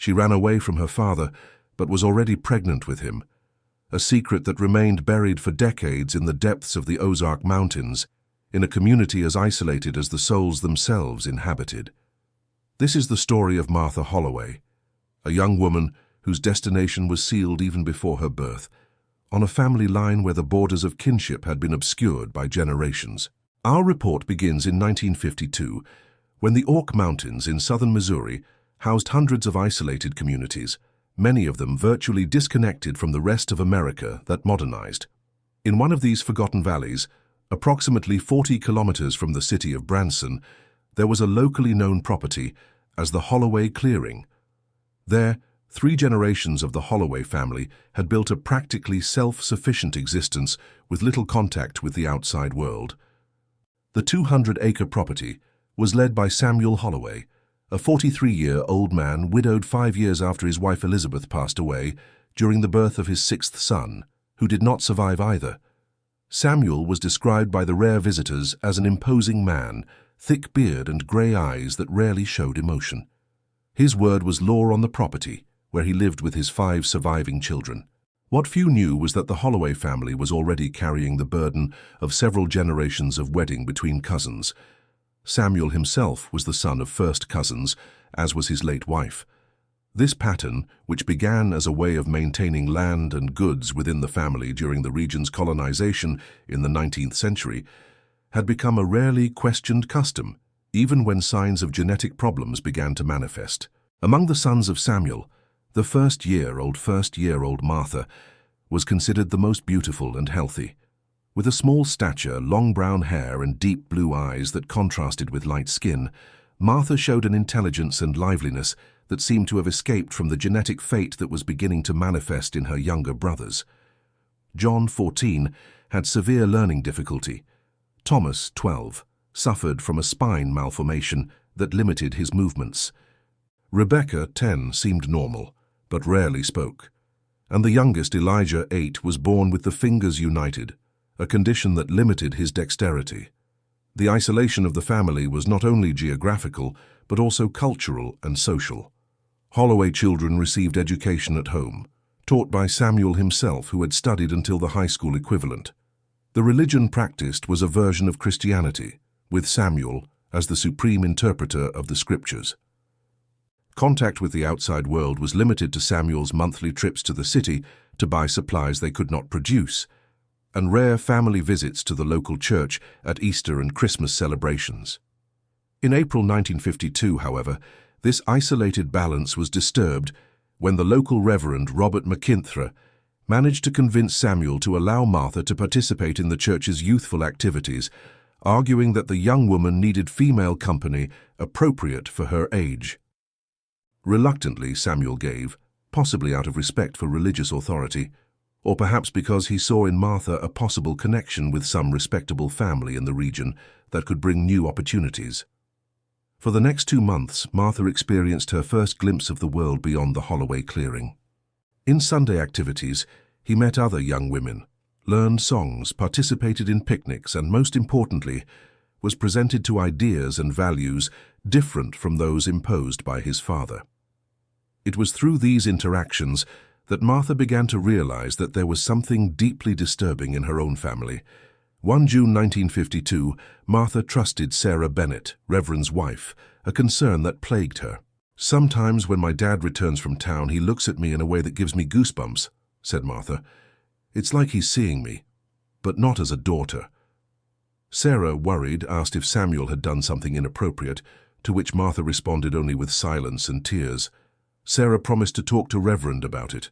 She ran away from her father, but was already pregnant with him, a secret that remained buried for decades in the depths of the Ozark Mountains, in a community as isolated as the souls themselves inhabited. This is the story of Martha Holloway, a young woman whose destination was sealed even before her birth, on a family line where the borders of kinship had been obscured by generations. Our report begins in 1952, when the Ozark Mountains in southern Missouri housed hundreds of isolated communities, many of them virtually disconnected from the rest of America that modernized. In one of these forgotten valleys, approximately 40 kilometers from the city of Branson, there was a locally known property as the Holloway Clearing. There, 3 generations of the Holloway family had built a practically self-sufficient existence with little contact with the outside world. The 200-acre property was led by Samuel Holloway, a 43-year-old man widowed 5 years after his wife Elizabeth passed away during the birth of his 6th son, who did not survive either. Samuel was described by the rare visitors as an imposing man, thick beard and grey eyes that rarely showed emotion. His word was law on the property, where he lived with his 5 surviving children. What few knew was that the Holloway family was already carrying the burden of several generations of wedding between cousins. Samuel himself was the son of first cousins, as was his late wife. This pattern, which began as a way of maintaining land and goods within the family during the region's colonization in the 19th century, had become a rarely questioned custom, even when signs of genetic problems began to manifest. Among the sons of Samuel, the first-year-old Martha was considered the most beautiful and healthy. With a small stature, long brown hair, and deep blue eyes that contrasted with light skin, Martha showed an intelligence and liveliness that seemed to have escaped from the genetic fate that was beginning to manifest in her younger brothers. John, 14, had severe learning difficulty. Thomas, 12, suffered from a spine malformation that limited his movements. Rebecca, 10, seemed normal, but rarely spoke. And the youngest, Elijah, 8, was born with the fingers united, a condition that limited his dexterity. The isolation of the family was not only geographical, but also cultural and social. Holloway children received education at home, taught by Samuel himself, who had studied until the high school equivalent. The religion practiced was a version of Christianity, with Samuel as the supreme interpreter of the scriptures. Contact with the outside world was limited to Samuel's monthly trips to the city to buy supplies they could not produce, and rare family visits to the local church at Easter and Christmas celebrations. In April 1952, however, this isolated balance was disturbed when the local Reverend Robert McKinthra managed to convince Samuel to allow Martha to participate in the church's youthful activities, arguing that the young woman needed female company appropriate for her age. Reluctantly, Samuel gave, possibly out of respect for religious authority, or perhaps because he saw in Martha a possible connection with some respectable family in the region that could bring new opportunities. For the next 2 months, Martha experienced her first glimpse of the world beyond the Holloway Clearing. In Sunday activities, he met other young women, learned songs, participated in picnics, and most importantly, was presented to ideas and values different from those imposed by his father. It was through these interactions that Martha began to realize that there was something deeply disturbing in her own family. One June 1952, Martha trusted Sarah Bennett, Reverend's wife, a concern that plagued her. "Sometimes when my dad returns from town, he looks at me in a way that gives me goosebumps," said Martha. "It's like he's seeing me, but not as a daughter." Sarah, worried, asked if Samuel had done something inappropriate, to which Martha responded only with silence and tears. Sarah promised to talk to Reverend about it.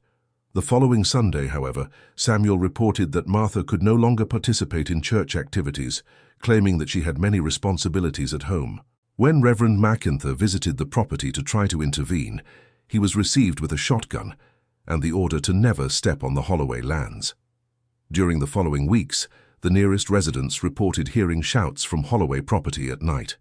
The following Sunday, however, Samuel reported that Martha could no longer participate in church activities, claiming that she had many responsibilities at home. When Reverend McKinthra visited the property to try to intervene, he was received with a shotgun and the order to never step on the Holloway lands. During the following weeks, the nearest residents reported hearing shouts from Holloway property at night.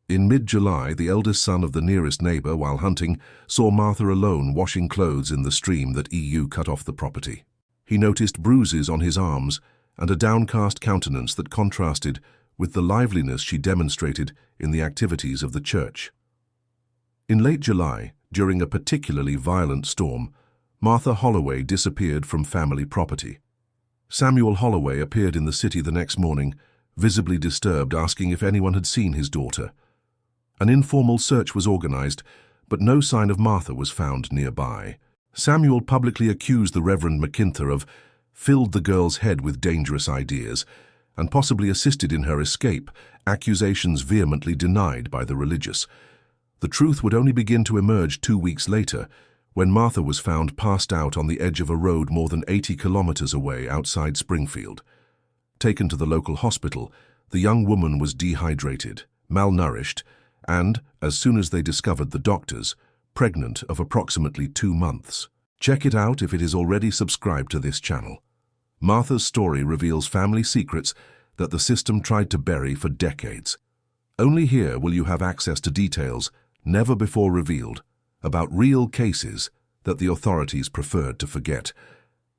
In mid-July, the eldest son of the nearest neighbor, while hunting, saw Martha alone washing clothes in the stream that cut off the property. He noticed bruises on his arms and a downcast countenance that contrasted with the liveliness she demonstrated in the activities of the church. In late July, During a particularly violent storm, Martha Holloway disappeared from family property. Samuel Holloway appeared in the city the next morning, visibly disturbed, asking if anyone had seen his daughter. An informal search was organized, but no sign of Martha was found nearby. Samuel publicly accused the Reverend McIntyre of filled the girl's head with dangerous ideas and possibly assisted in her escape, accusations vehemently denied by the religious. The truth would only begin to emerge 2 weeks later, when Martha was found passed out on the edge of a road more than 80 kilometers away outside Springfield. Taken to the local hospital, the young woman was dehydrated, malnourished, and, as soon as they discovered the doctors, pregnant of approximately 2 months. Check it out if it is already subscribed to this channel. Martha's story reveals family secrets that the system tried to bury for decades. Only here will you have access to details never before revealed about real cases that the authorities preferred to forget.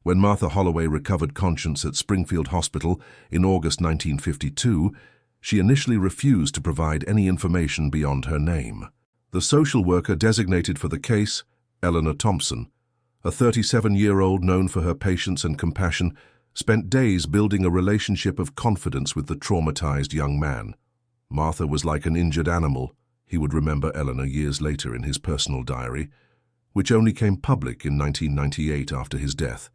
When Martha Holloway recovered conscience at Springfield Hospital in August 1952, she initially refused to provide any information beyond her name. The social worker designated for the case, Eleanor Thompson, a 37-year-old known for her patience and compassion, spent days building a relationship of confidence with the traumatized young man. Martha was like an injured animal, he would remember Eleanor years later in his personal diary, which only came public in 1998 after his death.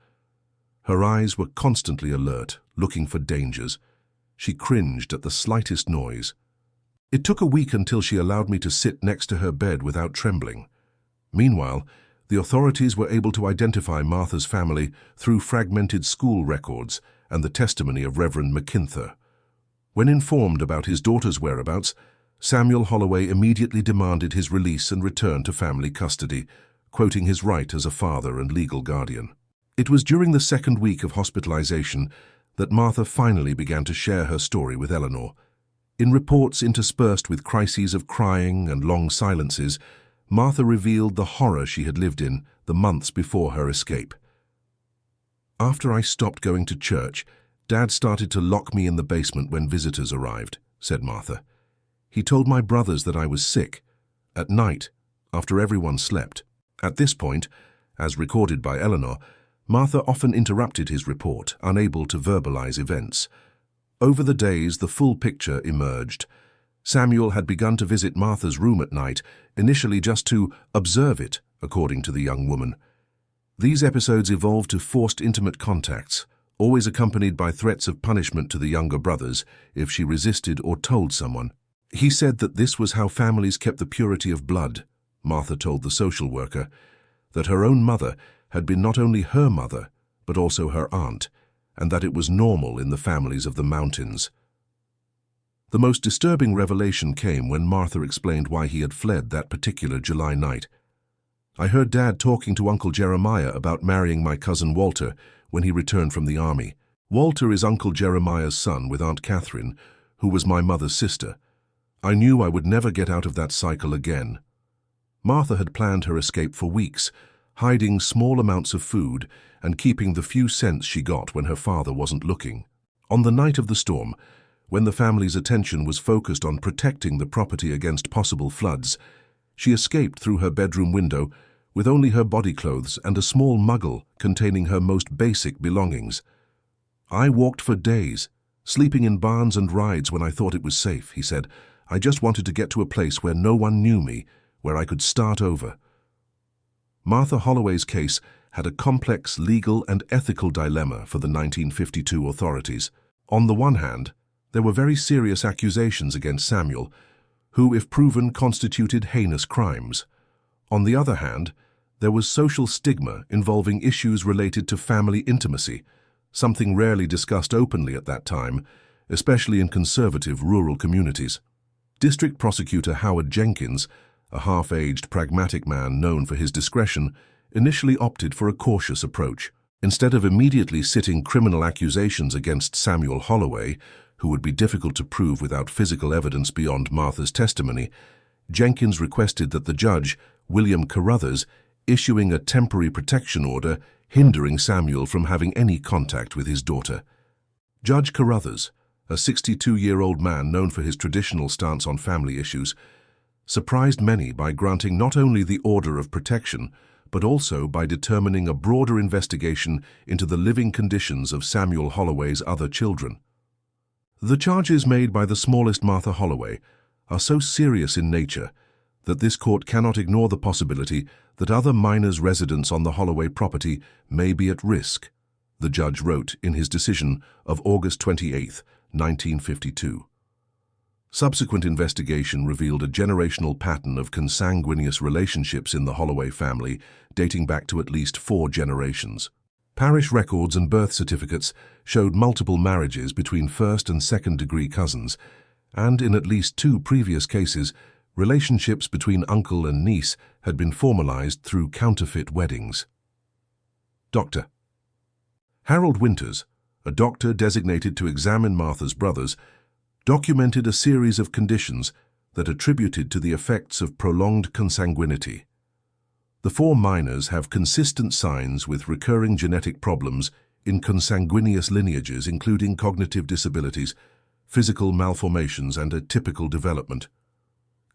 Her eyes were constantly alert, looking for dangers. She cringed at the slightest noise. It took a week until she allowed me to sit next to her bed without trembling. Meanwhile, the authorities were able to identify Martha's family through fragmented school records and the testimony of Reverend McIntyre. When informed about his daughter's whereabouts, Samuel Holloway immediately demanded his release and return to family custody, quoting his right as a father and legal guardian. It was during the second week of hospitalization that Martha finally began to share her story with Eleanor. In reports interspersed with crises of crying and long silences, Martha revealed the horror she had lived in the months before her escape. "After I stopped going to church, Dad started to lock me in the basement when visitors arrived," said Martha. "He told my brothers that I was sick, at night, after everyone slept." At this point, as recorded by Eleanor, Martha often interrupted his report, unable to verbalize events. Over the days, the full picture emerged. Samuel had begun to visit Martha's room at night, initially just to observe it, according to the young woman. These episodes evolved to forced intimate contacts, always accompanied by threats of punishment to the younger brothers if she resisted or told someone. He said that this was how families kept the purity of blood. Martha told the social worker that her own mother had been not only her mother, but also her aunt, and that it was normal in the families of the mountains. The most disturbing revelation came when Martha explained why he had fled that particular July night. "I heard Dad talking to Uncle Jeremiah about marrying my cousin Walter when he returned from the army. Walter is Uncle Jeremiah's son with Aunt Catherine, who was my mother's sister. I knew I would never get out of that cycle again." Martha had planned her escape for weeks, hiding small amounts of food and keeping the few cents she got when her father wasn't looking. On the night of the storm, when the family's attention was focused on protecting the property against possible floods, she escaped through her bedroom window with only her body clothes and a small muggle containing her most basic belongings. "I walked for days, sleeping in barns and rides when I thought it was safe," he said. "I just wanted to get to a place where no one knew me, where I could start over." Martha Holloway's case had a complex legal and ethical dilemma for the 1952 authorities. On the one hand, there were very serious accusations against Samuel, who, if proven, constituted heinous crimes. On the other hand, there was social stigma involving issues related to family intimacy, something rarely discussed openly at that time, especially in conservative rural communities. District Prosecutor Howard Jenkins, a half-aged, pragmatic man known for his discretion, initially opted for a cautious approach. Instead of immediately sitting criminal accusations against Samuel Holloway, who would be difficult to prove without physical evidence beyond Martha's testimony, Jenkins requested that the judge, William Carruthers, issuing a temporary protection order hindering Samuel from having any contact with his daughter. Judge Carruthers, a 62-year-old man known for his traditional stance on family issues, surprised many by granting not only the order of protection, but also by determining a broader investigation into the living conditions of Samuel Holloway's other children. The charges made by the smallest Martha Holloway are so serious in nature that this court cannot ignore the possibility that other minors' residents on the Holloway property may be at risk, the judge wrote in his decision of August 28, 1952. Subsequent investigation revealed a generational pattern of consanguineous relationships in the Holloway family dating back to at least 4 generations. Parish records and birth certificates showed multiple marriages between first- and second-degree cousins, and in at least 2 previous cases, relationships between uncle and niece had been formalized through counterfeit weddings. Dr. Harold Winters, a doctor designated to examine Martha's brothers, documented a series of conditions that attributed to the effects of prolonged consanguinity. The 4 minors have consistent signs with recurring genetic problems in consanguineous lineages, including cognitive disabilities, physical malformations, and atypical development.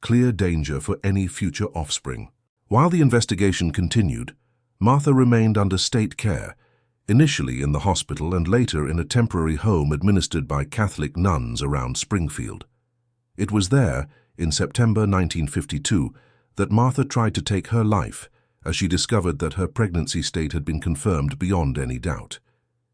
Clear danger for any future offspring. While the investigation continued, Martha remained under state care, initially in the hospital and later in a temporary home administered by Catholic nuns around Springfield. It was there, in September 1952, that Martha tried to take her life as she discovered that her pregnancy state had been confirmed beyond any doubt.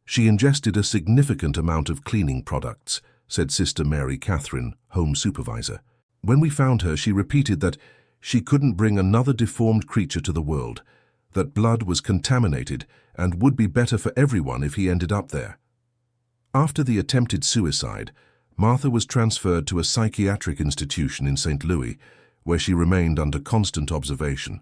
She ingested a significant amount of cleaning products, said Sister Mary Catherine, home supervisor. When we found her, she repeated that she couldn't bring another deformed creature to the world, that blood was contaminated and would be better for everyone if he ended up there. After the attempted suicide, Martha was transferred to a psychiatric institution in St. Louis, where she remained under constant observation.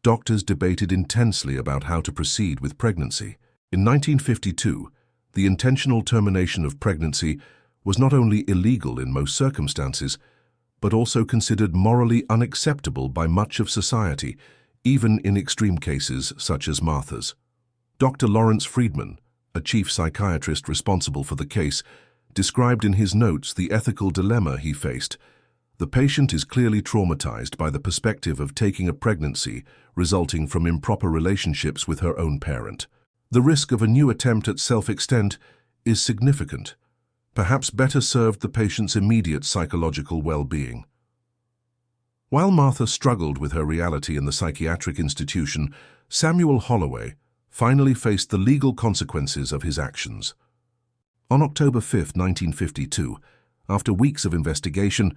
Doctors debated intensely about how to proceed with pregnancy. In 1952, the intentional termination of pregnancy was not only illegal in most circumstances, but also considered morally unacceptable by much of society, even in extreme cases such as Martha's. Dr. Lawrence Friedman, a chief psychiatrist responsible for the case, described in his notes the ethical dilemma he faced. The patient is clearly traumatized by the perspective of taking a pregnancy resulting from improper relationships with her own parent. The risk of a new attempt at self-extent is significant, perhaps better served the patient's immediate psychological well-being. While Martha struggled with her reality in the psychiatric institution, Samuel Holloway finally faced the legal consequences of his actions. On October 5, 1952, after weeks of investigation,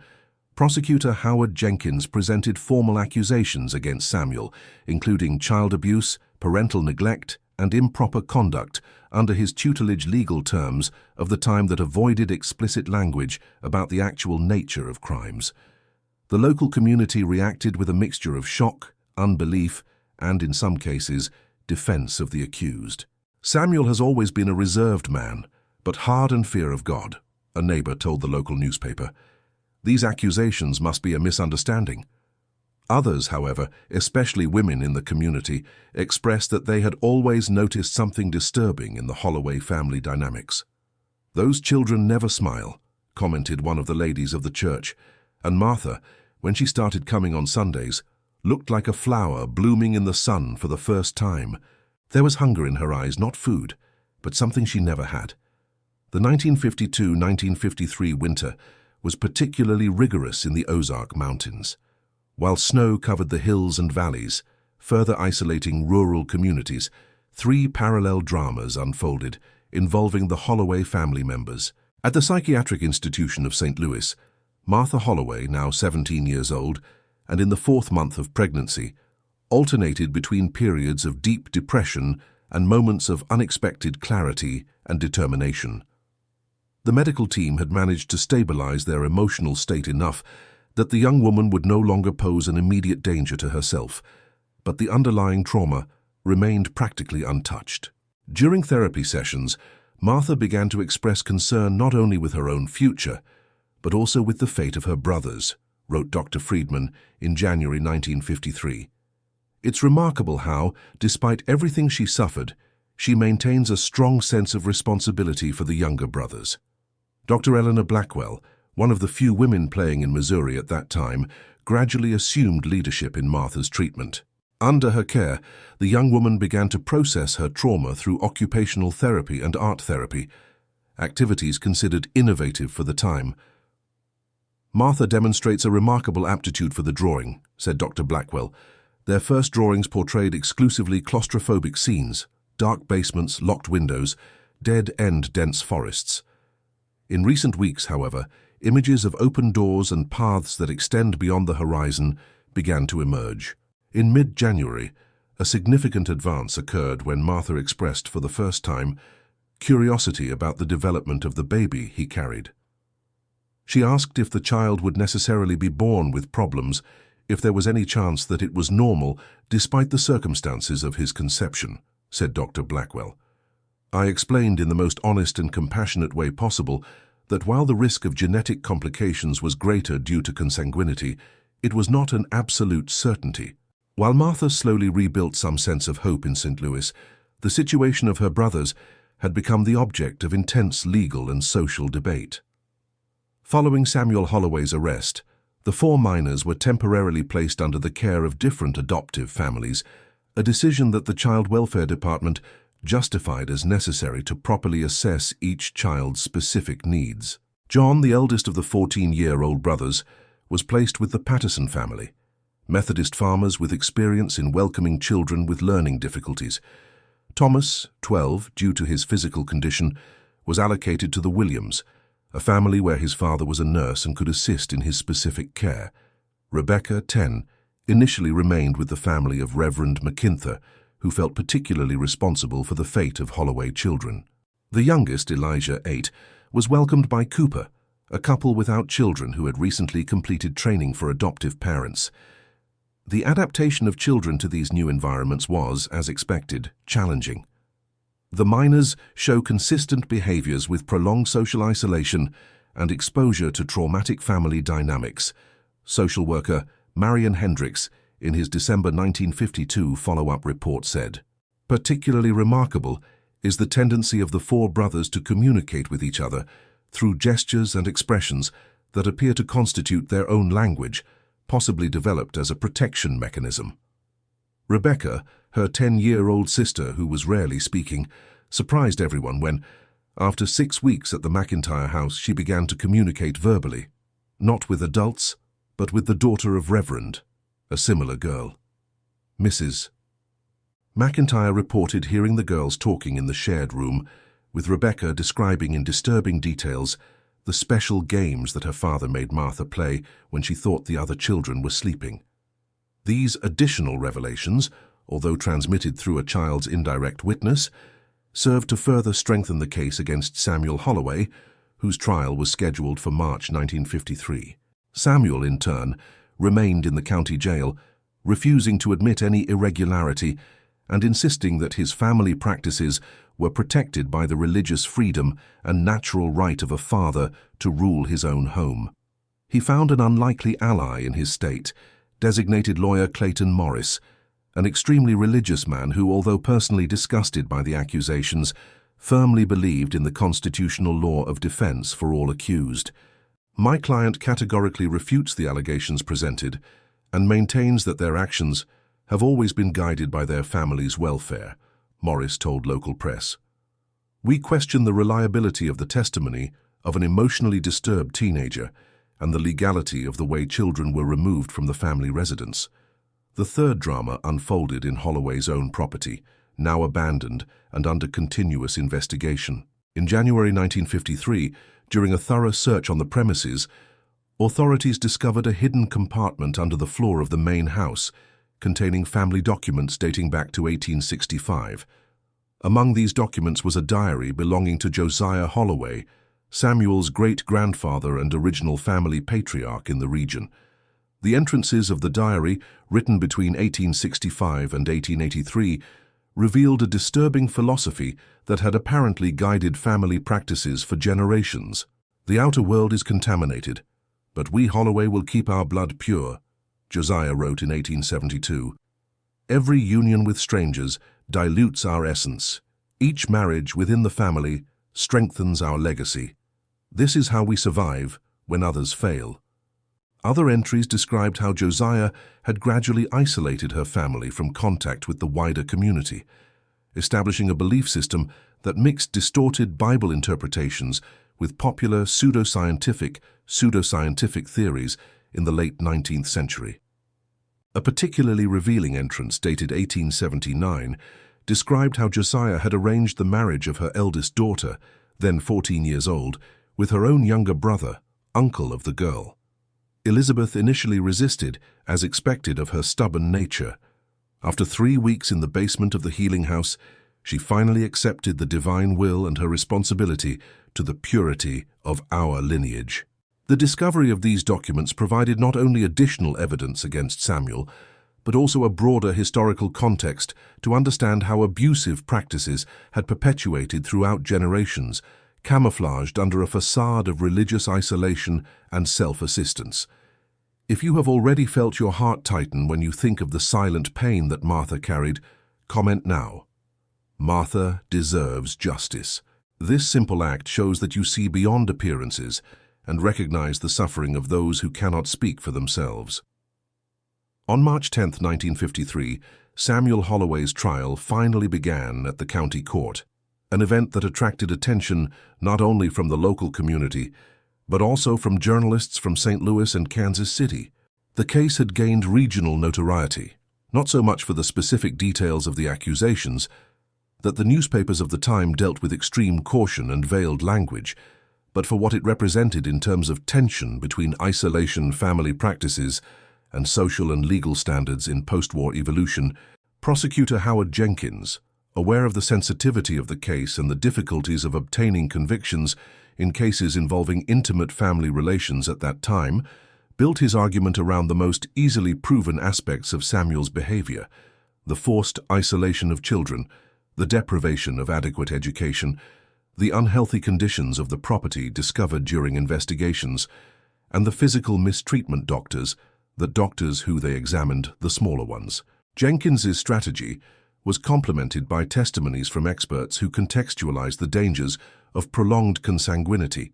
prosecutor Howard Jenkins presented formal accusations against Samuel, including child abuse, parental neglect, and improper conduct under his tutelage legal terms of the time that avoided explicit language about the actual nature of crimes. The local community reacted with a mixture of shock, unbelief, and, in some cases, defense of the accused. Samuel has always been a reserved man, but hard in fear of God, a neighbor told the local newspaper. These accusations must be a misunderstanding. Others, however, especially women in the community, expressed that they had always noticed something disturbing in the Holloway family dynamics. "Those children never smile," commented one of the ladies of the church, and Martha, when she started coming on Sundays, looked like a flower blooming in the sun for the first time. There was hunger in her eyes, not food, but something she never had. The 1952-1953 winter was particularly rigorous in the Ozark Mountains. While snow covered the hills and valleys, further isolating rural communities, 3 parallel dramas unfolded involving the Holloway family members. At the psychiatric institution of St. Louis, Martha Holloway, now 17 years old, and in the 4th month of pregnancy, alternated between periods of deep depression and moments of unexpected clarity and determination. The medical team had managed to stabilize their emotional state enough that the young woman would no longer pose an immediate danger to herself, but the underlying trauma remained practically untouched. During therapy sessions, Martha began to express concern not only with her own future, but also with the fate of her brothers, wrote Dr. Friedman in January 1953. It's remarkable how, despite everything she suffered, she maintains a strong sense of responsibility for the younger brothers. Dr. Eleanor Blackwell, one of the few women playing in Missouri at that time, gradually assumed leadership in Martha's treatment. Under her care, the young woman began to process her trauma through occupational therapy and art therapy, activities considered innovative for the time. "Martha demonstrates a remarkable aptitude for the drawing," said Dr. Blackwell. "Their first drawings portrayed exclusively claustrophobic scenes, dark basements, locked windows, dead-end dense forests. In recent weeks, however, images of open doors and paths that extend beyond the horizon began to emerge. In mid-January, a significant advance occurred when Martha expressed for the first time curiosity about the development of the baby he carried. She asked if the child would necessarily be born with problems, if there was any chance that it was normal despite the circumstances of his conception," said Dr. Blackwell. "I explained in the most honest and compassionate way possible that while the risk of genetic complications was greater due to consanguinity, it was not an absolute certainty." While Martha slowly rebuilt some sense of hope in St. Louis, the situation of her brothers had become the object of intense legal and social debate. Following Samuel Holloway's arrest, the 4 minors were temporarily placed under the care of different adoptive families, a decision that the Child Welfare Department justified as necessary to properly assess each child's specific needs. John, the eldest of the 14-year-old brothers, was placed with the Patterson family, Methodist farmers with experience in welcoming children with learning difficulties. Thomas, 12, due to his physical condition, was allocated to the Williams, a family where his father was a nurse and could assist in his specific care. Rebecca, 10, initially remained with the family of Reverend McKinther, who felt particularly responsible for the fate of Holloway children. The youngest, Elijah, 8, was welcomed by Cooper, a couple without children who had recently completed training for adoptive parents. The adaptation of children to these new environments was, as expected, challenging. The minors show consistent behaviors with prolonged social isolation and exposure to traumatic family dynamics, social worker Marion Hendricks, in his December 1952 follow-up report said. Particularly remarkable is the tendency of the 4 brothers to communicate with each other through gestures and expressions that appear to constitute their own language, possibly developed as a protection mechanism. Rebecca, her 10-year-old sister who was rarely speaking, surprised everyone when, after 6 weeks at the McIntyre house, she began to communicate verbally, not with adults, but with the daughter of Reverend, a similar girl. Mrs. McIntyre reported hearing the girls talking in the shared room, with Rebecca describing in disturbing details the special games that her father made Martha play when she thought the other children were sleeping. These additional revelations, although transmitted through a child's indirect witness, served to further strengthen the case against Samuel Holloway, whose trial was scheduled for March 1953. Samuel, in turn, remained in the county jail, refusing to admit any irregularity and insisting that his family practices were protected by the religious freedom and natural right of a father to rule his own home. He found an unlikely ally in his state, designated lawyer Clayton Morris, an extremely religious man who, although personally disgusted by the accusations, firmly believed in the constitutional law of defense for all accused. "My client categorically refutes the allegations presented and maintains that their actions have always been guided by their family's welfare," Morris told local press. "We question the reliability of the testimony of an emotionally disturbed teenager and the legality of the way children were removed from the family residence." The third drama unfolded in Holloway's own property, now abandoned and under continuous investigation. In January 1953, during a thorough search on the premises, authorities discovered a hidden compartment under the floor of the main house, containing family documents dating back to 1865. Among these documents was a diary belonging to Josiah Holloway, Samuel's great-grandfather and original family patriarch in the region. The entrances of the diary, written between 1865 and 1883, revealed a disturbing philosophy that had apparently guided family practices for generations. "The outer world is contaminated, but we Holloway will keep our blood pure," Josiah wrote in 1872. "Every union with strangers dilutes our essence. Each marriage within the family strengthens our legacy. This is how we survive when others fail." Other entries described how Josiah had gradually isolated her family from contact with the wider community, establishing a belief system that mixed distorted Bible interpretations with popular pseudoscientific theories in the late 19th century. A particularly revealing entrance dated 1879 described how Josiah had arranged the marriage of her eldest daughter, then 14 years old, with her own younger brother, uncle of the girl. Elizabeth initially resisted, as expected of her stubborn nature. After 3 weeks in the basement of the healing house, she finally accepted the divine will and her responsibility to the purity of our lineage. The discovery of these documents provided not only additional evidence against Samuel, but also a broader historical context to understand how abusive practices had perpetuated throughout generations, camouflaged under a facade of religious isolation and self-assistance. If you have already felt your heart tighten when you think of the silent pain that Martha carried, comment now. Martha deserves justice. This simple act shows that you see beyond appearances and recognize the suffering of those who cannot speak for themselves. On March 10, 1953, Samuel Holloway's trial finally began at the county court, an event that attracted attention not only from the local community, but also from journalists from St. Louis and Kansas City. The case had gained regional notoriety, not so much for the specific details of the accusations, that the newspapers of the time dealt with extreme caution and veiled language, but for what it represented in terms of tension between isolation family practices and social and legal standards in post-war evolution. Prosecutor Howard Jenkins, aware of the sensitivity of the case and the difficulties of obtaining convictions in cases involving intimate family relations at that time, built his argument around the most easily proven aspects of Samuel's behavior: the forced isolation of children, the deprivation of adequate education, the unhealthy conditions of the property discovered during investigations, and the physical mistreatment the doctors who they examined, the smaller ones. Jenkins's strategy was complemented by testimonies from experts who contextualized the dangers of prolonged consanguinity.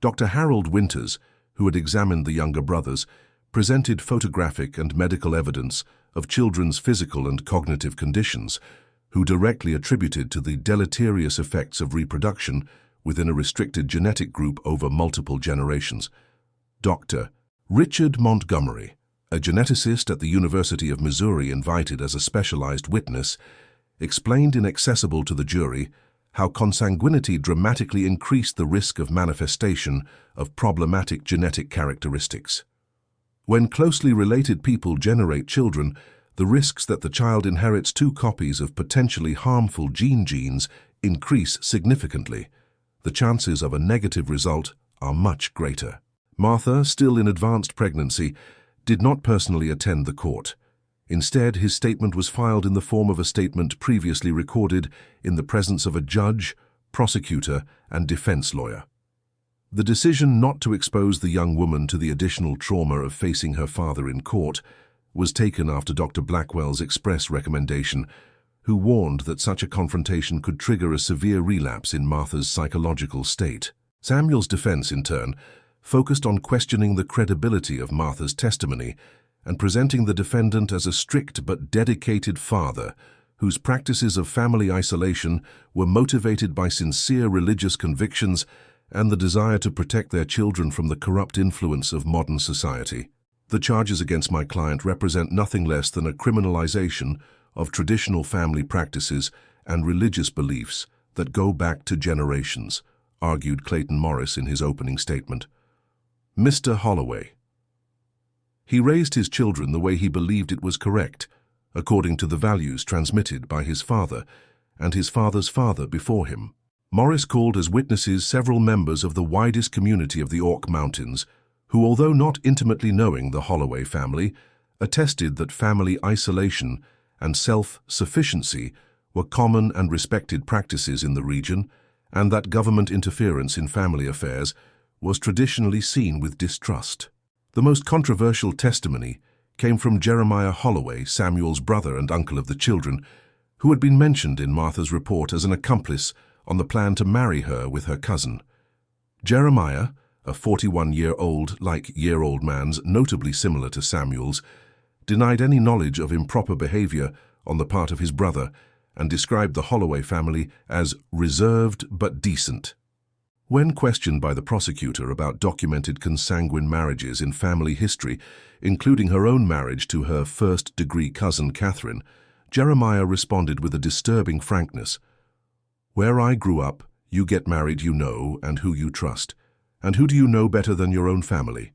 Dr. Harold Winters, who had examined the younger brothers, presented photographic and medical evidence of children's physical and cognitive conditions, who directly attributed to the deleterious effects of reproduction within a restricted genetic group over multiple generations. Dr. Richard Montgomery, a geneticist at the University of Missouri invited as a specialized witness, explained inaccessible to the jury how consanguinity dramatically increased the risk of manifestation of problematic genetic characteristics. When closely related people generate children, the risks that the child inherits 2 copies of potentially harmful genes increase significantly. The chances of a negative result are much greater. Martha, still in advanced pregnancy, did not personally attend the court. Instead, his statement was filed in the form of a statement previously recorded in the presence of a judge, prosecutor, and defense lawyer. The decision not to expose the young woman to the additional trauma of facing her father in court was taken after Dr. Blackwell's express recommendation, who warned that such a confrontation could trigger a severe relapse in Martha's psychological state. Samuel's defense, in turn, focused on questioning the credibility of Martha's testimony and presenting the defendant as a strict but dedicated father whose practices of family isolation were motivated by sincere religious convictions and the desire to protect their children from the corrupt influence of modern society. The charges against my client represent nothing less than a criminalization of traditional family practices and religious beliefs that go back to generations, argued Clayton Morris in his opening statement. Mr. Holloway. He raised his children the way he believed it was correct, according to the values transmitted by his father and his father's father before him. Morris called as witnesses several members of the widest community of the Ork Mountains, who, although not intimately knowing the Holloway family, attested that family isolation and self-sufficiency were common and respected practices in the region, and that government interference in family affairs was traditionally seen with distrust. The most controversial testimony came from Jeremiah Holloway, Samuel's brother and uncle of the children, who had been mentioned in Martha's report as an accomplice on the plan to marry her with her cousin. Jeremiah, a 41-year-old man's notably similar to Samuel's, denied any knowledge of improper behavior on the part of his brother and described the Holloway family as reserved but decent. When questioned by the prosecutor about documented consanguine marriages in family history, including her own marriage to her first-degree cousin Catherine, Jeremiah responded with a disturbing frankness. "Where I grew up, you get married you know and who you trust. And who do you know better than your own family?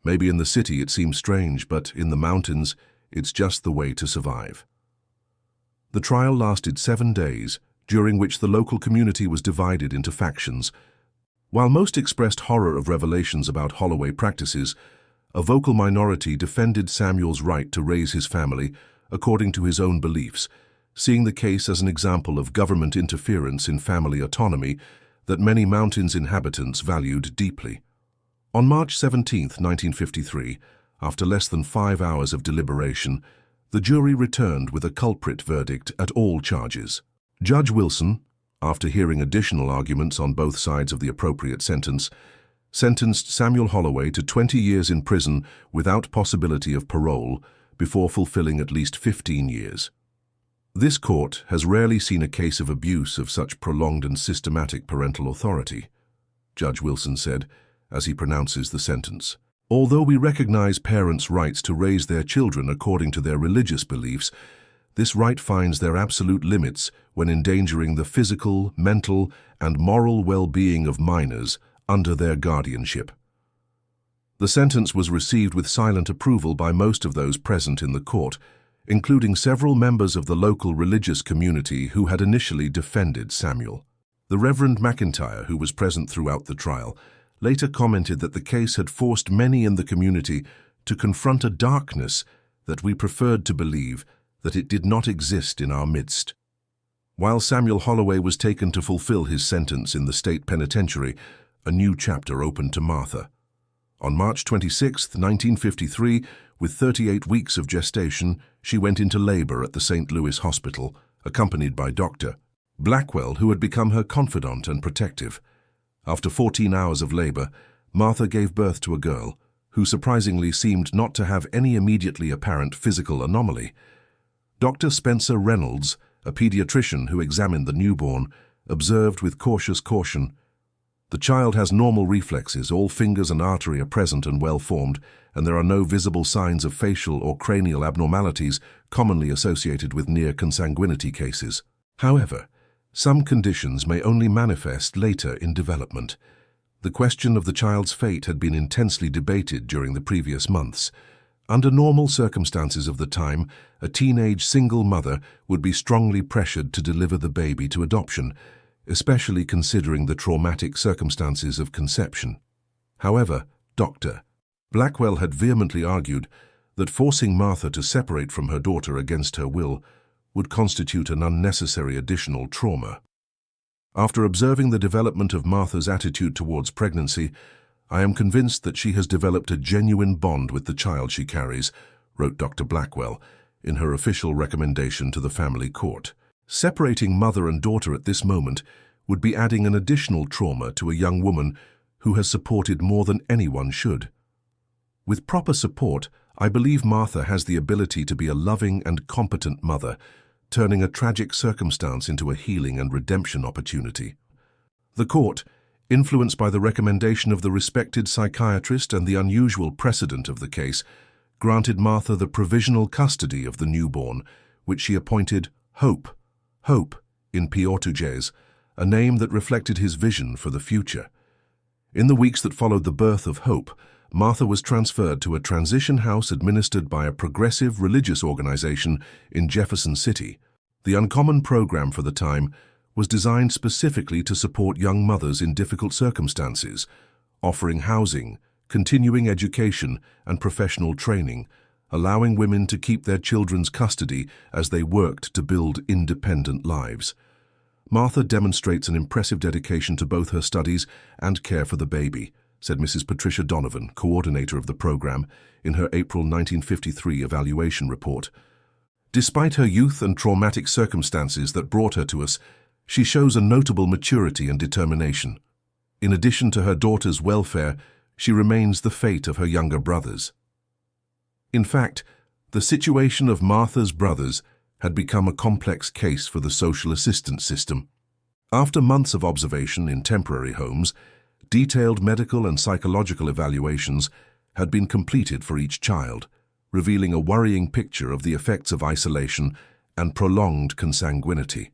Maybe in the city it seems strange, but in the mountains, it's just the way to survive." The trial lasted 7 days, during which the local community was divided into factions. While most expressed horror of revelations about Holloway practices, a vocal minority defended Samuel's right to raise his family according to his own beliefs, seeing the case as an example of government interference in family autonomy that many mountains inhabitants valued deeply. On March 17, 1953, after less than 5 hours of deliberation, the jury returned with a culprit verdict at all charges. Judge Wilson, after hearing additional arguments on both sides of the appropriate sentence, sentenced Samuel Holloway to 20 years in prison without possibility of parole before fulfilling at least 15 years. This court has rarely seen a case of abuse of such prolonged and systematic parental authority, Judge Wilson said, as he pronounces the sentence. Although we recognize parents' rights to raise their children according to their religious beliefs, this right finds their absolute limits when endangering the physical, mental, and moral well-being of minors under their guardianship. The sentence was received with silent approval by most of those present in the court, including several members of the local religious community who had initially defended Samuel. The Reverend McIntyre, who was present throughout the trial, later commented that the case had forced many in the community to confront a darkness that we preferred to believe that it did not exist in our midst. While Samuel Holloway was taken to fulfill his sentence in the state penitentiary, a new chapter opened to Martha. On March 26, 1953, with 38 weeks of gestation, she went into labor at the St. Louis hospital, accompanied by Dr. Blackwell, who had become her confidant and protective. After 14 hours of labor, Martha gave birth to a girl, who surprisingly seemed not to have any immediately apparent physical anomaly. Dr. Spencer Reynolds, a pediatrician who examined the newborn, observed with cautious caution, "The child has normal reflexes, all fingers and artery are present and well-formed, and there are no visible signs of facial or cranial abnormalities commonly associated with near consanguinity cases. However, some conditions may only manifest later in development." The question of the child's fate had been intensely debated during the previous months. Under normal circumstances of the time, a teenage single mother would be strongly pressured to deliver the baby to adoption, especially considering the traumatic circumstances of conception. However, Dr. Blackwell had vehemently argued that forcing Martha to separate from her daughter against her will would constitute an unnecessary additional trauma. "After observing the development of Martha's attitude towards pregnancy, I am convinced that she has developed a genuine bond with the child she carries," wrote Dr. Blackwell in her official recommendation to the family court. Separating mother and daughter at this moment would be adding an additional trauma to a young woman who has supported more than anyone should. "With proper support, I believe Martha has the ability to be a loving and competent mother, turning a tragic circumstance into a healing and redemption opportunity." The court, influenced by the recommendation of the respected psychiatrist and the unusual precedent of the case, granted Martha the provisional custody of the newborn, which she appointed Hope in Portuguese, a name that reflected his vision for the future. In the weeks that followed the birth of Hope, Martha was transferred to a transition house administered by a progressive religious organization in Jefferson City. The Uncommon program for the time was designed specifically to support young mothers in difficult circumstances, offering housing, continuing education, and professional training, allowing women to keep their children's custody as they worked to build independent lives. Martha demonstrates an impressive dedication to both her studies and care for the baby, said Mrs. Patricia Donovan, coordinator of the program, in her April 1953 evaluation report. Despite her youth and traumatic circumstances that brought her to us, she shows a notable maturity and determination. In addition to her daughter's welfare, she remains the fate of her younger brothers. In fact, the situation of Martha's brothers had become a complex case for the social assistance system. After months of observation in temporary homes, detailed medical and psychological evaluations had been completed for each child, revealing a worrying picture of the effects of isolation and prolonged consanguinity.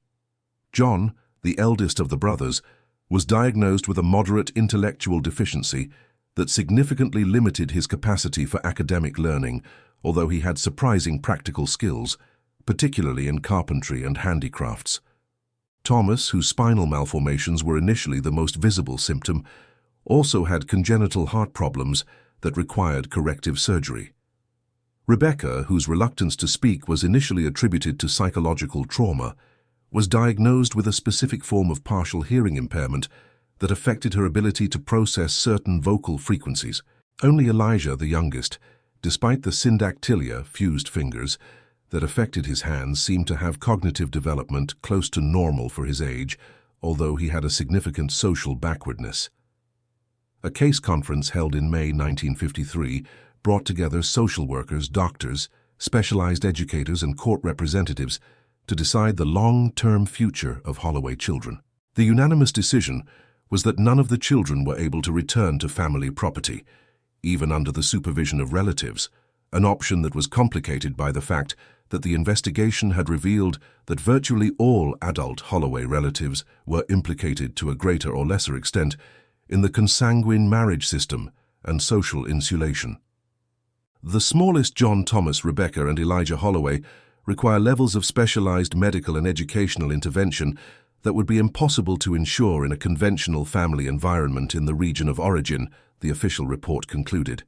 John, the eldest of the brothers, was diagnosed with a moderate intellectual deficiency that significantly limited his capacity for academic learning, although he had surprising practical skills, particularly in carpentry and handicrafts. Thomas, whose spinal malformations were initially the most visible symptom, also had congenital heart problems that required corrective surgery. Rebecca, whose reluctance to speak was initially attributed to psychological trauma, was diagnosed with a specific form of partial hearing impairment that affected her ability to process certain vocal frequencies. Only Elijah, the youngest, despite the syndactylia, fused fingers, that affected his hands, seemed to have cognitive development close to normal for his age, although he had a significant social backwardness. A case conference held in May 1953 brought together social workers, doctors, specialized educators, and court representatives to decide the long-term future of Holloway children. The unanimous decision was that none of the children were able to return to family property, even under the supervision of relatives, an option that was complicated by the fact that the investigation had revealed that virtually all adult Holloway relatives were implicated to a greater or lesser extent in the consanguine marriage system and social insulation. The smallest John, Thomas, Rebecca, and Elijah Holloway require levels of specialized medical and educational intervention that would be impossible to ensure in a conventional family environment in the region of origin, the official report concluded.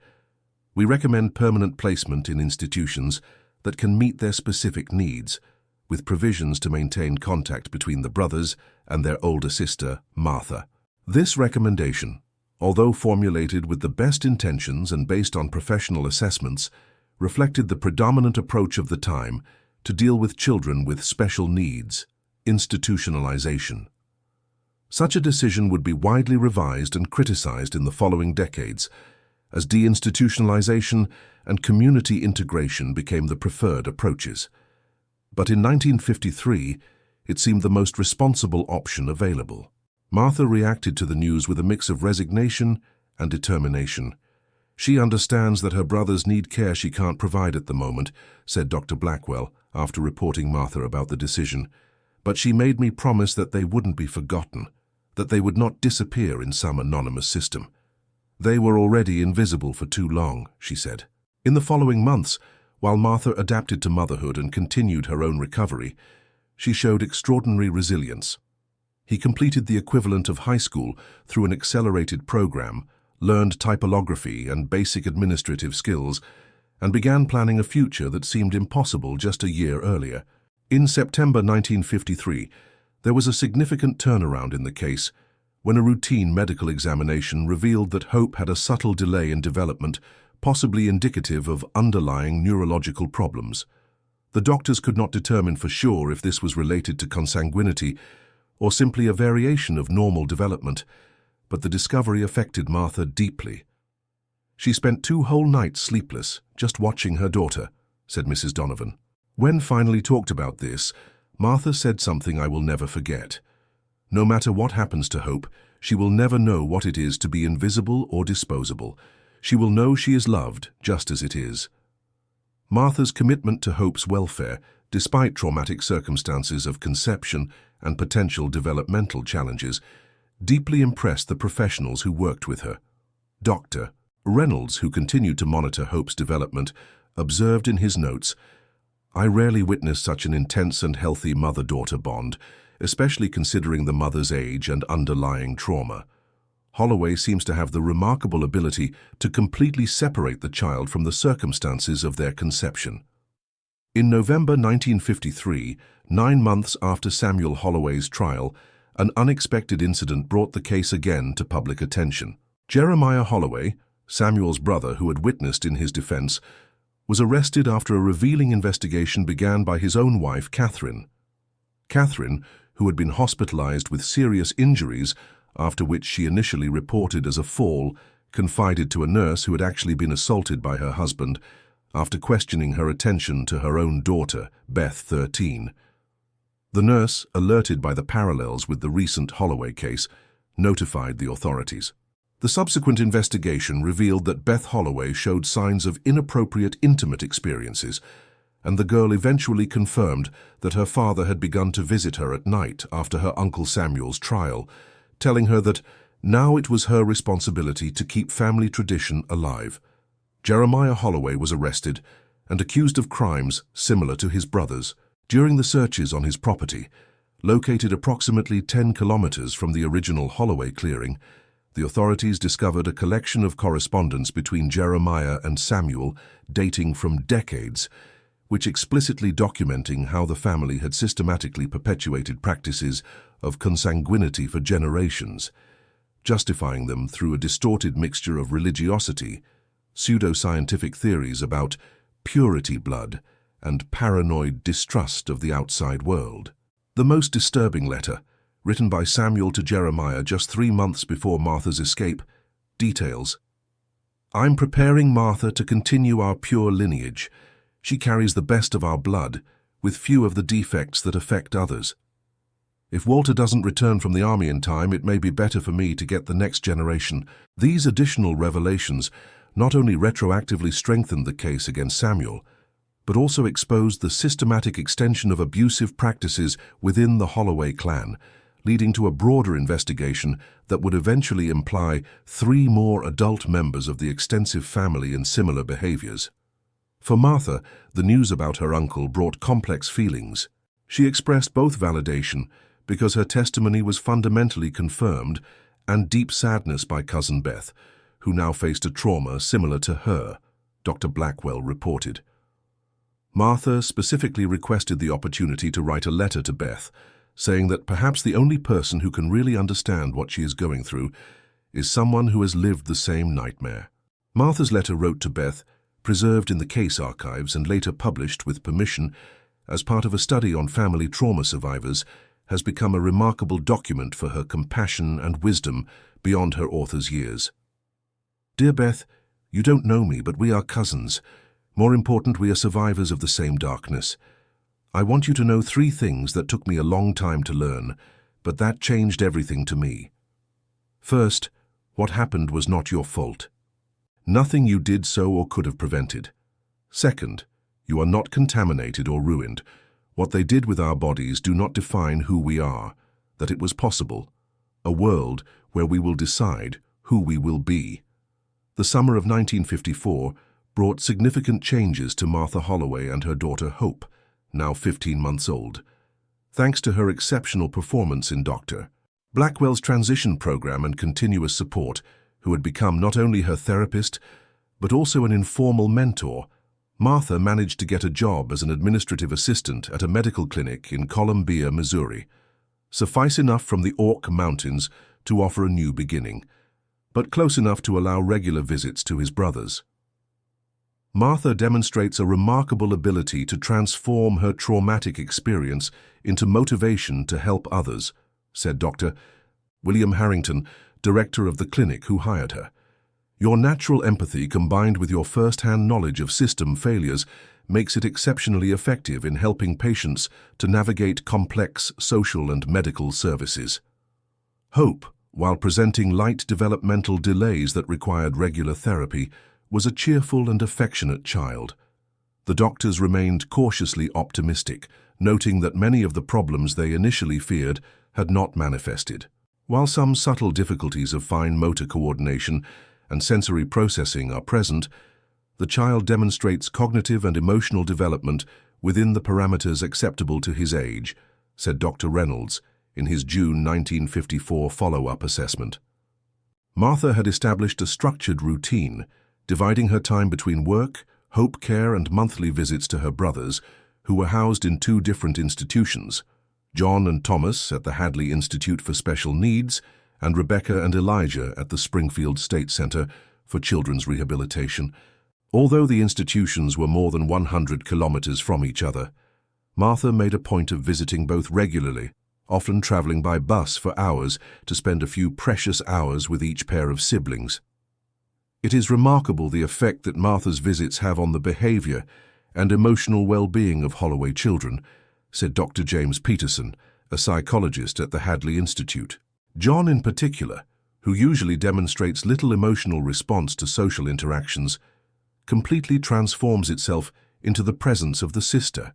We recommend permanent placement in institutions that can meet their specific needs, with provisions to maintain contact between the brothers and their older sister, Martha. This recommendation, although formulated with the best intentions and based on professional assessments, reflected the predominant approach of the time to deal with children with special needs, institutionalization. Such a decision would be widely revised and criticized in the following decades, as deinstitutionalization and community integration became the preferred approaches. But in 1953, it seemed the most responsible option available. Martha reacted to the news with a mix of resignation and determination. She understands that her brothers need care she can't provide at the moment, said Dr. Blackwell, after reporting Martha about the decision. But she made me promise that they wouldn't be forgotten, that they would not disappear in some anonymous system. They were already invisible for too long, she said. In the following months, while Martha adapted to motherhood and continued her own recovery, she showed extraordinary resilience. He completed the equivalent of high school through an accelerated program, learned typography and basic administrative skills, and began planning a future that seemed impossible just a year earlier. In September 1953, there was a significant turnaround in the case when a routine medical examination revealed that Hope had a subtle delay in development, possibly indicative of underlying neurological problems. The doctors could not determine for sure if this was related to consanguinity or simply a variation of normal development, but the discovery affected Martha deeply. She spent 2 whole nights sleepless, just watching her daughter, said Mrs. Donovan. When finally talked about this, Martha said something I will never forget. No matter what happens to Hope, she will never know what it is to be invisible or disposable. She will know she is loved just as it is. Martha's commitment to Hope's welfare, despite traumatic circumstances of conception and potential developmental challenges, deeply impressed the professionals who worked with her. Dr. Reynolds, who continued to monitor Hope's development, observed in his notes, "I rarely witnessed such an intense and healthy mother-daughter bond, especially considering the mother's age and underlying trauma. Holloway seems to have the remarkable ability to completely separate the child from the circumstances of their conception." In November 1953, 9 months after Samuel Holloway's trial, an unexpected incident brought the case again to public attention. Jeremiah Holloway, Samuel's brother who had witnessed in his defense, was arrested after a revealing investigation began by his own wife, Catherine. Catherine, who had been hospitalized with serious injuries after which she initially reported as a fall, confided to a nurse who had actually been assaulted by her husband after questioning her attention to her own daughter, Beth, 13. The nurse, alerted by the parallels with the recent Holloway case, notified the authorities. The subsequent investigation revealed that Beth Holloway showed signs of inappropriate intimate experiences, and the girl eventually confirmed that her father had begun to visit her at night after her Uncle Samuel's trial, telling her that now it was her responsibility to keep family tradition alive. Jeremiah Holloway was arrested and accused of crimes similar to his brother's. During the searches on his property, located approximately 10 kilometers from the original Holloway clearing, the authorities discovered a collection of correspondence between Jeremiah and Samuel dating from decades, which explicitly documenting how the family had systematically perpetuated practices of consanguinity for generations, justifying them through a distorted mixture of religiosity, pseudoscientific theories about purity blood, and paranoid distrust of the outside world. The most disturbing letter, written by Samuel to Jeremiah just 3 months before Martha's escape, details, "I'm preparing Martha to continue our pure lineage. She carries the best of our blood, with few of the defects that affect others. If Walter doesn't return from the army in time, it may be better for me to get the next generation." These additional revelations not only retroactively strengthened the case against Samuel, but also exposed the systematic extension of abusive practices within the Holloway clan, leading to a broader investigation that would eventually imply 3 more adult members of the extensive family in similar behaviors. For Martha, the news about her uncle brought complex feelings. She expressed both validation, because her testimony was fundamentally confirmed, and deep sadness by cousin Beth, who now faced a trauma similar to her, Dr. Blackwell reported. Martha specifically requested the opportunity to write a letter to Beth, saying that perhaps the only person who can really understand what she is going through is someone who has lived the same nightmare. Martha's letter wrote to Beth, preserved in the case archives and later published with permission as part of a study on family trauma survivors, has become a remarkable document for her compassion and wisdom beyond her author's years. "Dear Beth, you don't know me, but we are cousins. More important, we are survivors of the same darkness. I want you to know 3 things that took me a long time to learn, but that changed everything to me. First, what happened was not your fault. Nothing you did so or could have prevented. Second, you are not contaminated or ruined. What they did with our bodies do not define who we are, that it was possible. A world where we will decide who we will be." The summer of 1954 brought significant changes to Martha Holloway and her daughter Hope, now 15 months old, thanks to her exceptional performance in Dr. Blackwell's transition program and continuous support, who had become not only her therapist, but also an informal mentor. Martha managed to get a job as an administrative assistant at a medical clinic in Columbia, Missouri, suffice enough from the Ork Mountains to offer a new beginning, but close enough to allow regular visits to his brothers. Martha demonstrates a remarkable ability to transform her traumatic experience into motivation to help others, said Dr. William Harrington, director of the clinic who hired her. "Your natural empathy combined with your first-hand knowledge of system failures makes it exceptionally effective in helping patients to navigate complex social and medical services." Hope, while presenting light developmental delays that required regular therapy, was a cheerful and affectionate child. The doctors remained cautiously optimistic, noting that many of the problems they initially feared had not manifested. While some subtle difficulties of fine motor coordination and sensory processing are present, the child demonstrates cognitive and emotional development within the parameters acceptable to his age, said Dr. Reynolds in his June 1954 follow-up assessment. Martha had established a structured routine, dividing her time between work, Hope care, and monthly visits to her brothers, who were housed in 2 different institutions, John and Thomas at the Hadley Institute for Special Needs, and Rebecca and Elijah at the Springfield State Center for Children's Rehabilitation. Although the institutions were more than 100 kilometers from each other, Martha made a point of visiting both regularly, often traveling by bus for hours to spend a few precious hours with each pair of siblings. It is remarkable the effect that Martha's visits have on the behavior and emotional well-being of Holloway children, said Dr. James Peterson, a psychologist at the Hadley Institute. John in particular, who usually demonstrates little emotional response to social interactions, completely transforms itself into the presence of the sister.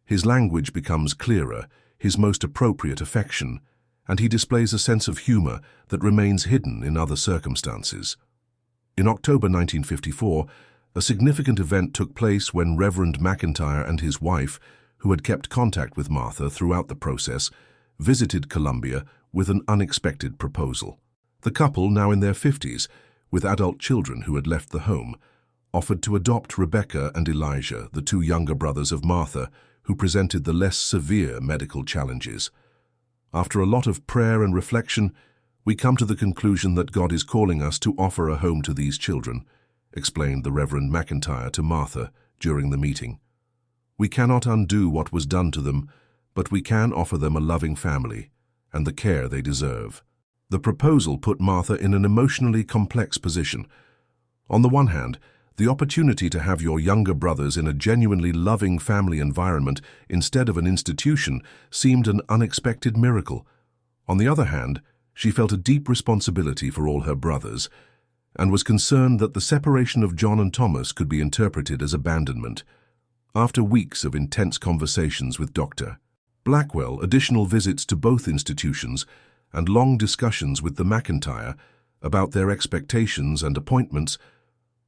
His language becomes clearer, his most appropriate affection, and he displays a sense of humor that remains hidden in other circumstances. In October 1954, a significant event took place when Reverend McIntyre and his wife, who had kept contact with Martha throughout the process, visited Columbia with an unexpected proposal. The couple, now in their 50s, with adult children who had left the home, offered to adopt Rebecca and Elijah, the two younger brothers of Martha, who presented the less severe medical challenges. After a lot of prayer and reflection, we come to the conclusion that God is calling us to offer a home to these children, explained the Reverend McIntyre to Martha during the meeting. We cannot undo what was done to them, but we can offer them a loving family and the care they deserve. The proposal put Martha in an emotionally complex position. On the one hand, the opportunity to have your younger brothers in a genuinely loving family environment instead of an institution seemed an unexpected miracle. On the other hand, she felt a deep responsibility for all her brothers and was concerned that the separation of John and Thomas could be interpreted as abandonment. After weeks of intense conversations with Dr. Blackwell, additional visits to both institutions, and long discussions with the McIntyre about their expectations and appointments,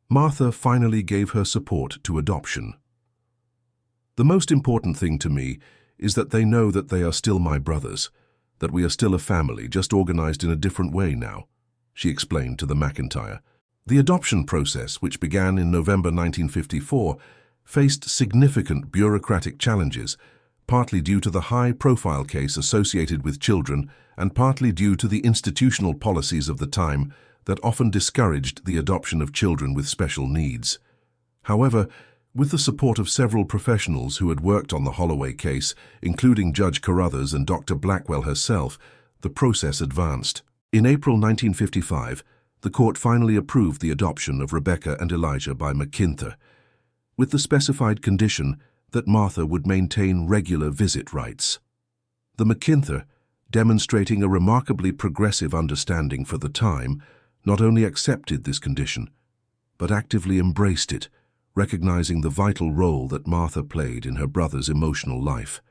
Martha finally gave her support to adoption. The most important thing to me is that they know that they are still my brothers, that we are still a family, just organized in a different way now, she explained to the McIntyre. The adoption process, which began in November 1954, faced significant bureaucratic challenges, partly due to the high-profile case associated with children and partly due to the institutional policies of the time that often discouraged the adoption of children with special needs. However, with the support of several professionals who had worked on the Holloway case, including Judge Carruthers and Dr. Blackwell herself, the process advanced. In April 1955, the court finally approved the adoption of Rebecca and Elijah by McIntyre, with the specified condition that Martha would maintain regular visit rights. The McIntyre, demonstrating a remarkably progressive understanding for the time, not only accepted this condition, but actively embraced it, recognizing the vital role that Martha played in her brother's emotional life.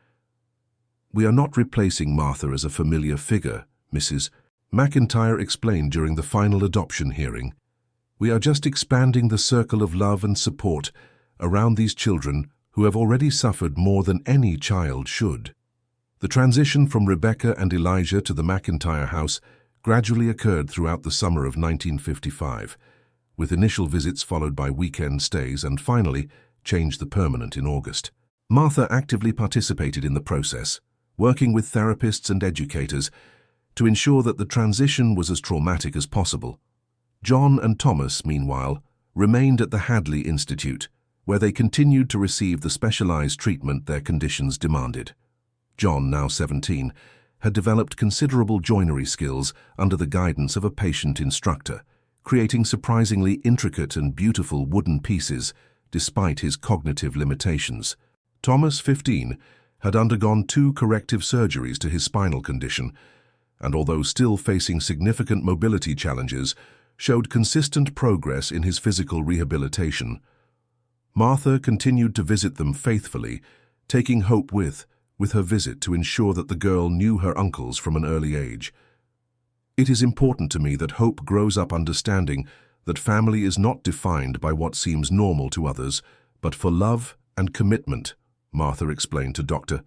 "We are not replacing Martha as a familiar figure," Mrs. McIntyre explained during the final adoption hearing. "We are just expanding the circle of love and support around these children who have already suffered more than any child should." The transition from Rebecca and Elijah to the McIntyre house gradually occurred throughout the summer of 1955, with initial visits followed by weekend stays and finally changed the permanent in August. Martha actively participated in the process, working with therapists and educators to ensure that the transition was as traumatic as possible. John and Thomas, meanwhile, remained at the Hadley Institute, where they continued to receive the specialized treatment their conditions demanded. John, now 17, had developed considerable joinery skills under the guidance of a patient instructor, creating surprisingly intricate and beautiful wooden pieces despite his cognitive limitations. Thomas, 15, had undergone 2 corrective surgeries to his spinal condition, and although still facing significant mobility challenges, showed consistent progress in his physical rehabilitation. Martha continued to visit them faithfully, taking hope with her visit to ensure that the girl knew her uncles from an early age. "It is important to me that Hope grows up understanding that family is not defined by what seems normal to others, but for love and commitment," Martha explained to Dr.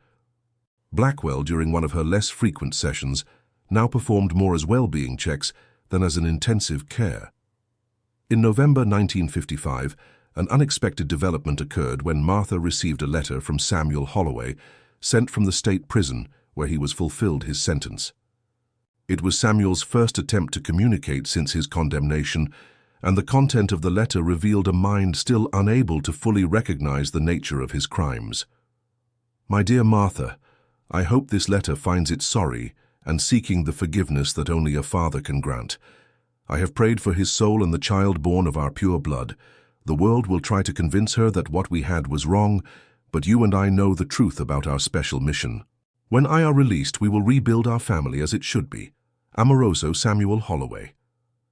Blackwell during one of her less frequent sessions, now performed more as well-being checks than as an intensive care. In November 1955, an unexpected development occurred when Martha received a letter from Samuel Holloway, sent from the state prison where he was fulfilled his sentence. It was Samuel's first attempt to communicate since his condemnation, and the content of the letter revealed a mind still unable to fully recognize the nature of his crimes. "My dear Martha, I hope this letter finds it sorry and seeking the forgiveness that only a father can grant. I have prayed for his soul and the child born of our pure blood. The world will try to convince her that what we had was wrong, but you and I know the truth about our special mission. When I are released, we will rebuild our family as it should be. Amoroso Samuel Holloway.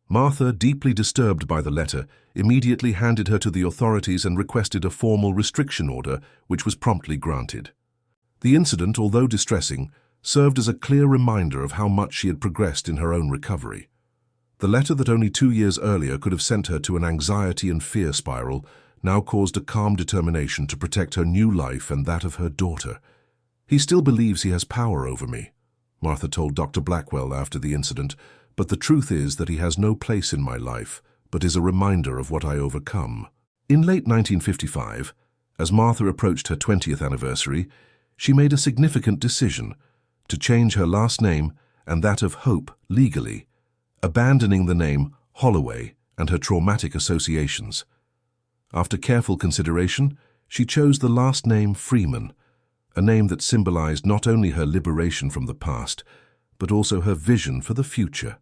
Martha, deeply disturbed by the letter, immediately handed her to the authorities and requested a formal restriction order, which was promptly granted. The incident, although distressing, served as a clear reminder of how much she had progressed in her own recovery. The letter that only 2 years earlier could have sent her to an anxiety and fear spiral now caused a calm determination to protect her new life and that of her daughter. "He still believes he has power over me," Martha told Dr. Blackwell after the incident, "but the truth is that he has no place in my life, but is a reminder of what I overcome." In late 1955, as Martha approached her 20th anniversary, she made a significant decision to change her last name and that of Hope legally, abandoning the name Holloway and her traumatic associations. After careful consideration, she chose the last name Freeman, a name that symbolized not only her liberation from the past, but also her vision for the future.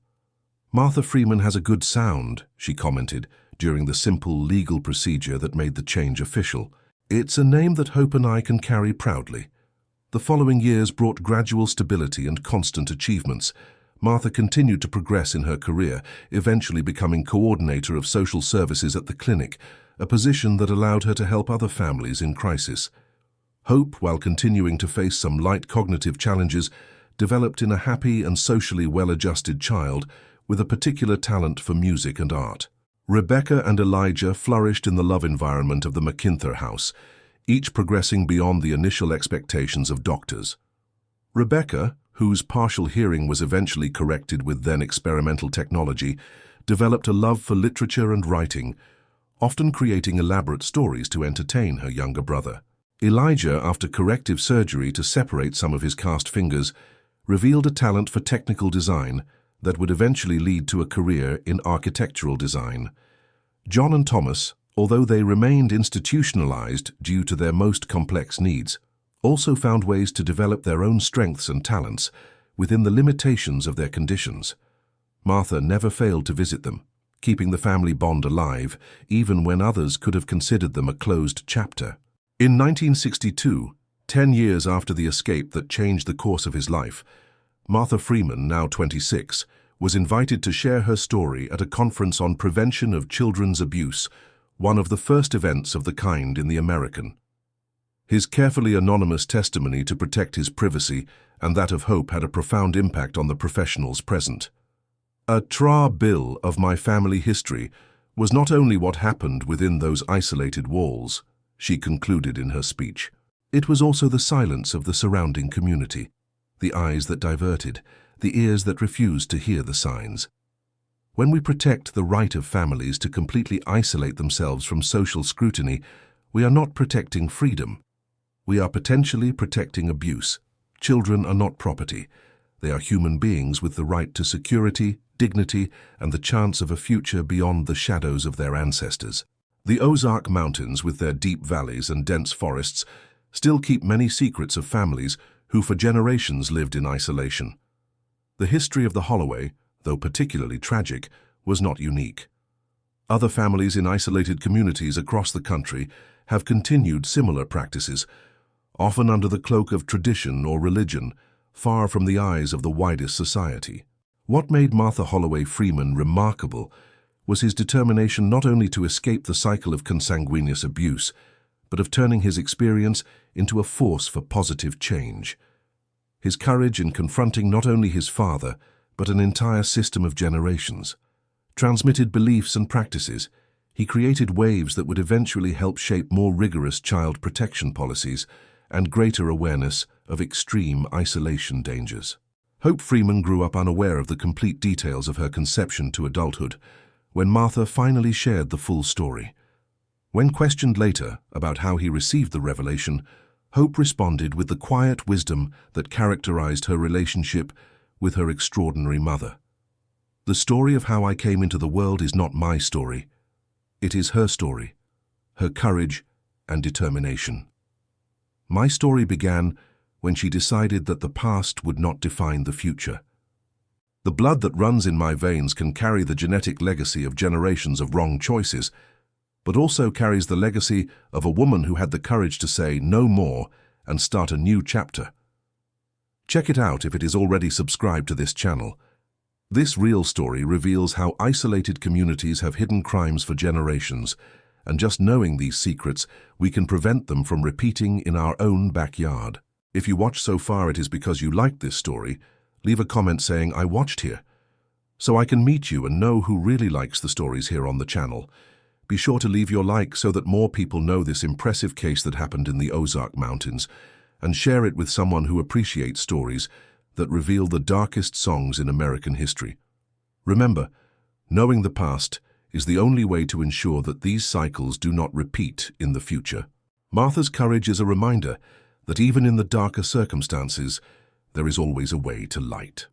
"Martha Freeman has a good sound," she commented during the simple legal procedure that made the change official. "It's a name that Hope and I can carry proudly." The following years brought gradual stability and constant achievements. Martha continued to progress in her career, eventually becoming coordinator of social services at the clinic, a position that allowed her to help other families in crisis. Hope, while continuing to face some light cognitive challenges, developed in a happy and socially well-adjusted child with a particular talent for music and art. Rebecca and Elijah flourished in the love environment of the McIntyre house, each progressing beyond the initial expectations of doctors. Rebecca, whose partial hearing was eventually corrected with then experimental technology, developed a love for literature and writing, often creating elaborate stories to entertain her younger brother. Elijah, after corrective surgery to separate some of his cast fingers, revealed a talent for technical design that would eventually lead to a career in architectural design. John and Thomas, although they remained institutionalized due to their most complex needs, also found ways to develop their own strengths and talents within the limitations of their conditions. Martha never failed to visit them, keeping the family bond alive, even when others could have considered them a closed chapter. In 1962, 10 years after the escape that changed the course of his life, Martha Freeman, now 26, was invited to share her story at a conference on prevention of children's abuse, one of the first events of the kind in the American. His carefully anonymous testimony to protect his privacy and that of Hope had a profound impact on the professionals present. "A bill of my family history was not only what happened within those isolated walls," she concluded in her speech. "It was also the silence of the surrounding community, the eyes that diverted, the ears that refused to hear the signs." When we protect the right of families to completely isolate themselves from social scrutiny, we are not protecting freedom. We are potentially protecting abuse. Children are not property. They are human beings with the right to security, dignity, and the chance of a future beyond the shadows of their ancestors. The Ozark Mountains, with their deep valleys and dense forests, still keep many secrets of families who for generations lived in isolation. The history of the Holloway, though particularly tragic, was not unique. Other families in isolated communities across the country have continued similar practices, often under the cloak of tradition or religion, far from the eyes of the widest society. What made Martha Holloway Freeman remarkable was his determination not only to escape the cycle of consanguineous abuse, but of turning his experience into a force for positive change. His courage in confronting not only his father, but an entire system of generations. Transmitted beliefs and practices, he created waves that would eventually help shape more rigorous child protection policies and greater awareness of extreme isolation dangers. Hope Freeman grew up unaware of the complete details of her conception to adulthood when Martha finally shared the full story. When questioned later about how he received the revelation, Hope responded with the quiet wisdom that characterized her relationship with her extraordinary mother. "The story of how I came into the world is not my story. It is her story, her courage and determination. My story began when she decided that the past would not define the future. The blood that runs in my veins can carry the genetic legacy of generations of wrong choices, but also carries the legacy of a woman who had the courage to say no more and start a new chapter. Check it out if it is already subscribed to this channel. This real story reveals how isolated communities have hidden crimes for generations, and just knowing these secrets, we can prevent them from repeating in our own backyard. If you watched so far, it is because you liked this story. Leave a comment saying, "I watched here," so I can meet you and know who really likes the stories here on the channel. Be sure to leave your like so that more people know this impressive case that happened in the Ozark Mountains, and share it with someone who appreciates stories that reveal the darkest songs in American history. Remember, knowing the past is the only way to ensure that these cycles do not repeat in the future. Martha's courage is a reminder that even in the darker circumstances, there is always a way to light.